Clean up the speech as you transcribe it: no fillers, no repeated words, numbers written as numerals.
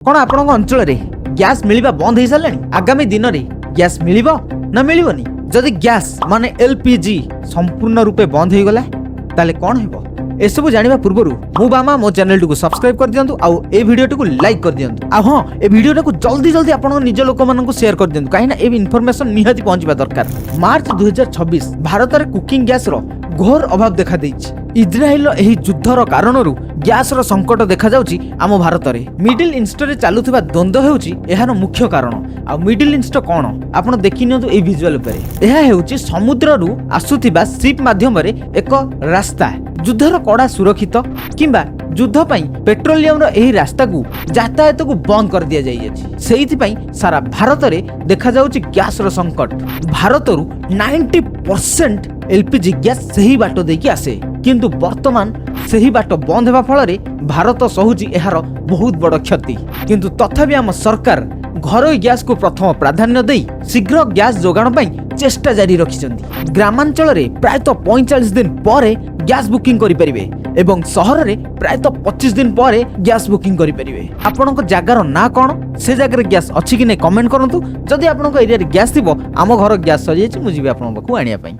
कौन आपण अंचल गैस मिलवा बंद हो सारे आगामी दिन में गैस मिल ना मिलनी जदि गैस माने एलपीजी संपूर्ण रूपे बंद हो गला ताले कौन हो एसबू जाना पूर्व मु बामा मो चैनल को सब्सक्राइब कर दियंतु आउ ए वीडियो को लाइक कर दियंतु आ हां ए वीडियो को जल्दी जल्दी आपण निज लोक मानन शेयर कर दियंतु काहे ना ए इन्फॉर्मेशन निहाती पहुंचबा दरकार। मार्च 2026 भारत रे कुकिंग गैस रो घोर अभाव देखा देछि। इजराइल एही युद्धर कारणरू गैस रो संकट देखा जाउछि आम भारत रे। मिडिल ईस्ट रे चालुथिबा द्वंद्व हेउछि एहार मुख्य कारण। आ मिडिल ईस्ट कोन आपण देखि नियंतु ए विजुअल उपरे एहा हेउछि समुद्र रु आसुथिबा शिप माध्यम रे एक रास्ता युद्धर कड़ा सुरक्षित किंबा युद्ध पई पेट्रोलियम रो एही रास्ता को यातायात को बंद कर दिया जाई अछि। सेहिति पई सारा भारत रे देखा जाउछि गैस रो संकट। भारत रु 90% एलपीजी गैस सही बाटो देकी आसे किंतु वर्तमान सही बाटो बंद हेबा फल रे भारत सहुछि एहार बहुत बड़ क्षति। किंतु तथापि आम सरकार घरोई गैस को प्रथम प्राधान्य देई शीघ्र गैस जोगाण पई चेष्टा जारी रखिछन्ती। ग्रामांचल रे प्रायतः 45 दिन परे गैस बुकिंग करि परिबे एवं सहर रे प्रायतः 25 दिन परे गैस बुकिंग करि परिबे। आपनक जागार ना कोन से जागार गैस अछि कि नै कमेंट करंतु। जदि आपनक एरिया रे गैस थिबो आम घर गैस सरि जाछि मु जिबे आपन पाखु आनिया पई।